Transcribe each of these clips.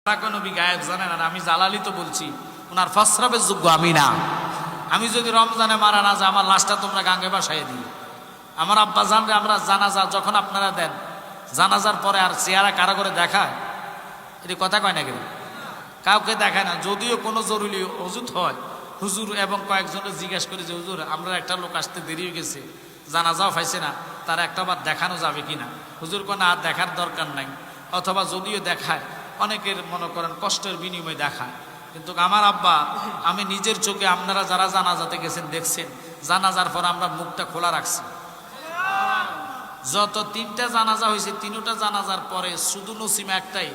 নবী গায়েব জানেন, আর আমি জালালি তো বলছি ওনার ফসরাবের যোগ্য আমি না। আমি যদি রমজানে মারা না যায় আমার লাশটা তোমরা গাঙ্গে বাসায় দিও। আমার আব্বা জানরে আমরা জানাজা যখন আপনারা দেন, জানাজার পরে আর চেহারা কারো করে দেখায়? এটি কথা কয় না কেন? কাউকে দেখায় না। যদিও কোনো জরুরি অজুত হয়, হুজুর এবং কয়েকজনের জিজ্ঞেস করে যে হুজুর আমরা একটা লোক আসতে দেরি হয়ে গেছে, জানাজাও পাইছে না, তার একটাবার দেখানো যাবে কিনা? হুজুর কোনো আর দেখার দরকার নাই, অথবা যদিও দেখায় অনেকের মনে করেন কষ্টের বিনিময়ে দেখায়। কিন্তু আমার আব্বা, আমি নিজের চোখে, আপনারা যারা জানাজাতে গেছেন দেখছেন, জানাজার পর আমরা মুখটা খোলা রাখছি। যত তিনটা জানাজা হয়েছে, তিনটা জানাজার পরে শুধু নসিমা একটাই,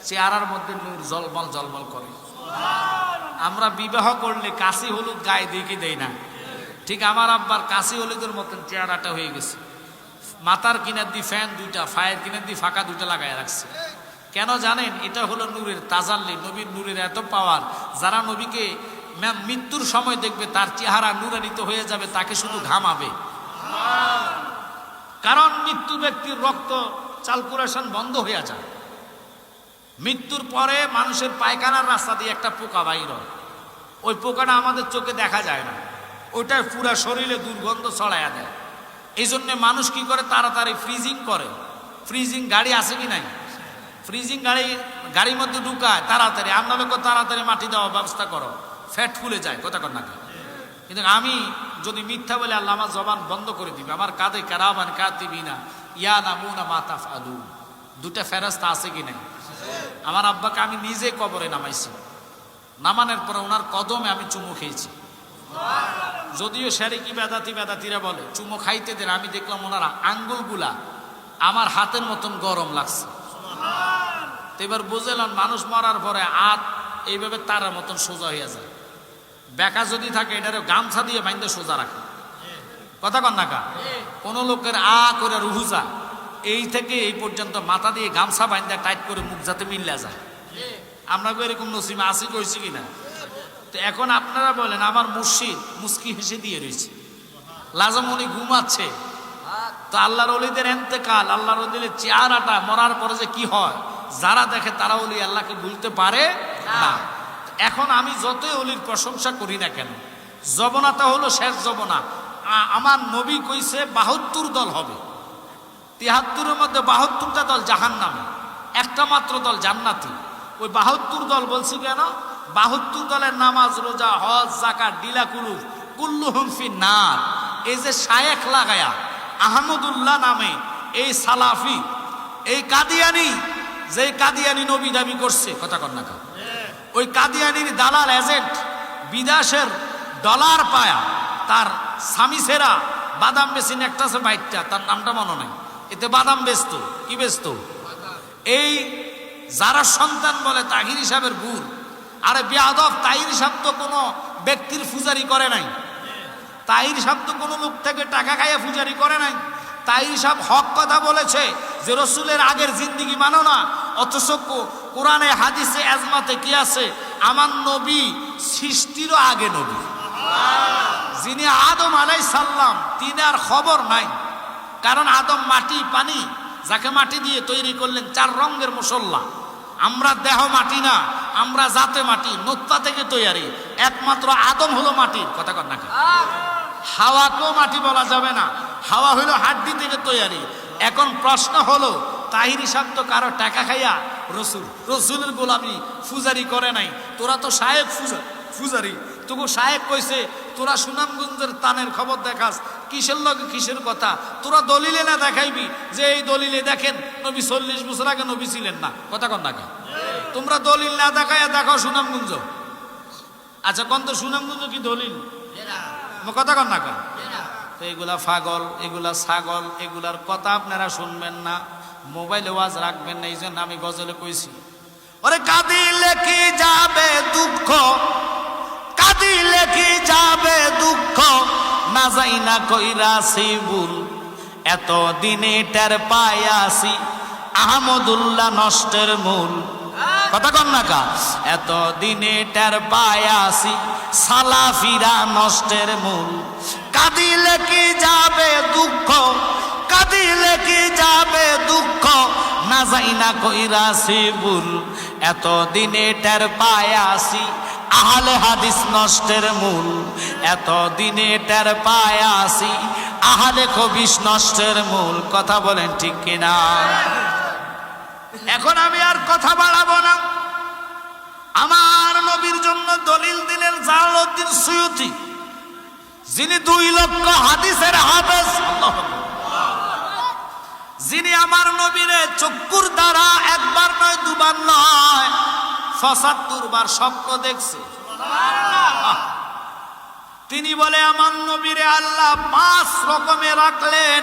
চেহারার মধ্যে নূর জলমল জলমল করে। আমরা বিবাহ করলে কাশি হলুদ গায়ে দেখে দেই না, ঠিক আমার আব্বার কাশি হলুদের মতন চেহারাটা হয়ে গেছে। মাথার কিনার দিয়ে ফ্যান দুইটা, ফায়ের কিনার দিয়ে ফাঁকা দুইটা লাগায় রাখছে। কেন জানেন? এটা হলো নূরের তাজাল্লি, নবীর নূরের এত পাওয়ার। যারা নবীকে মৃত্যুর সময় দেখবে তার চেহারা নূরান্বিত হয়ে যাবে, তাকে শুধু ঘামাবে। কারণ মৃত্যু ব্যক্তির রক্ত চালকুলেশন বন্ধ হয়ে যায়। মৃত্যুর পরে মানুষের পায়খানার রাস্তা দিয়ে একটা পোকা বাইর হয়, ওই পোকাটা আমাদের চোখে দেখা যায় না, ওইটা পুরা শরীরে দুর্গন্ধ ছড়াইয়া দেয়। এই জন্যে মানুষ কি করে? তাড়াতাড়ি ফ্রিজিং করে। ফ্রিজিং গাড়ি আছে কি নাই? ফ্রিজিং গাড়ির মধ্যে ঢুকায় তাড়াতাড়ি। আপনাদেরকে তাড়াতাড়ি মাটি দেওয়ার ব্যবস্থা করো, ফ্যাট ফুলে যায়, কথা কর না। কিন্তু আমি যদি মিথ্যা বলে আল্লাহ আমার জবান বন্ধ করে দিবে। আমার কাঁধে কারাবান কাতিবিনা ইয়া নামুনা মাতাফ আলু, দুটা ফেরেশতা আছে কি নাই? আমার আব্বাকে আমি নিজে কবরে নামাইছি, নামানোর পরে ওনার কদমে আমি চুমু খেয়েছি। যদিও শারিকি বেদাতিরা বলে চুমু খাইতে দেন, আমি দেখলাম ওনারা আঙ্গুলগুলা আমার হাতের মতন গরম লাগছে। তো এবার বুঝলাম মানুষ মরার পরে হাত এইভাবে তারার মতন সোজা হয়ে যায়। বেকা যদি থাকে এটারে গামছা দিয়ে বাইন্দে সোজা রাখে, কথা কন না কা? কোনো লোকের করে রুহুজা এই থেকে এই পর্যন্ত মাথা দিয়ে গামছা বাইন্দা টাইট করে মুখ যাতে মিল্লা যায়। আমরা এরকম নসিমা আসি কইছি কিনা? তো এখন আপনারা বলেন, আমার মুর্শিদ মুস্কি হেসে দিয়ে রয়েছে, লাজমনি ঘুমাচ্ছে। তো আল্লাহর ওলিদের এন্তেকাল, আল্লাহর ওলিদের চেহারাটা মরার পরে যে কি হয়, যারা দেখে তারা ওলি আল্লাহকে ভুলতে পারে না। এখন আমি যতই ওলির প্রশংসা করি না কেন, জবনাটা হলো শেষ জবনা। আমার নবী কইছে 72 দল হবে, 73-এর মধ্যে 72টা দল জাহান্নামে, একটা মাত্র দল জান্নাতি। ওই 72 দল বলছি কেন? 72 দলের নামাজ, রোজা, হজ, যাকাত, ডিলা কুলুফ কুল্লুহুম ফিন্নার। এই যে শায়েখ লাগায়া আহমদুল্লাহ নামে এই সালাফি, এই কাদিয়ানি, যে কাদিয়ানি নবী দাবি করছে, কথা কর না, ওই কাদিয়ানির দালাল এজেন্ট, বিদেশের ডলার পায়া তার স্বামীছেরা বাদাম বেচিন একটা আছে বাইকটা, তার নামটা মনে নাই, এতে বাদাম বেচত। কি বেচত? এই যারা সন্তান বলে তাহির সাহেবের গুড়। আরে বেয়াদব, তাহির সাহেব তো কোনো ব্যক্তির ফুজারি করে নাই, তাহির সাহেব তো কোনো লোক থেকে টাকা খাইয়া ফুজারি করে নাই। তাহির সাহেব হক কথা বলেছে যে রসুলের আগের জিন্দিগি মানো না, অথচ কোরআনে হাদিসে আজমাতে কি আছে? আমার নবী সৃষ্টিরও আগে নবী, যিনি আদম আলাইহিস সালাম, তিনি আর খবর নাই। কারণ আদম মাটি পানি, যাকে মাটি দিয়ে তৈরি করলেন 4 রঙের মুসল্লা। আমরা দেহ মাটি না, আমরা জাতে মাটি, নুতফা থেকে তৈরি। একমাত্র আদম হলো মাটির, কথা কর না। হাওয়াকেও মাটি বলা যাবে না, হাওয়া হলো হাড্ডি থেকে তৈরি। এখন প্রশ্ন হলো, তাহির সাহেব তো কারো টাকা খাইয়া রসুলের গোলামি ফুজারি করে নাই। তোরা তো শায়েক ফুজারি, তবু শায়েক কইছে তোরা সুনামগঞ্জের তানের খবর দেখাস, কিসের লগে কিসের কথা? তোরা দলিলে না দেখাইবি যে এই দলিলে দেখেন নবী 40 বছর আগে নবী ছিলেন না, কথা কন না। তোমরা দলিল না দেখাইয়া দেখো সুনামগঞ্জ। আচ্ছা কোন তো সুনামগঞ্জ কি দলিল? কথা কন না। তো এগুলা পাগল, এগুলা ছাগল, এগুলার কথা আপনারা শুনবেন না, মোবাইলে ওয়াজ রাখবেন না। এই জন্য আমি গজলে কইছি, ওরে কাঁদিলে কি যাবে দুঃখ, কাঁদিলে কি যাবে দুঃখ, না যাই না কইরাছি ভুল, এত দিনে টের পাইয়াছি আহমদুল্লাহ নষ্টের মূল। কথা কন না কা? এত দিনে টের পাইয়াছি সালাফিরা নষ্টের মূল। কাঁদিলে কি যাবে দুঃখ, কাঁদিলে কি যাবে দুঃখ, না যাই না কইরাছি ভুল, এত দিনে টের পায়াছি আহলে হাদিস নষ্টের মূল, এত দিনে টের পায়াছি আহলে খবিস নষ্টের মূল। কথা বলেন ঠিক কিনা? এখন আমি আর কথা বাড়াবো না। আমার নবীর জন্য দলিল দিলেন জালালউদ্দিন সুয়ুতি, যিনি 2 লক্ষ হাদিসের হাফেজ, যিনি আমার নবীরে চক্ষুর দ্বারা একবার নয় দুবার নয় ৭৫ বার স্বপ্ন দেখছে। তিনি বলে আমার নবীরে আল্লাহ 5 রকমে রাখলেন,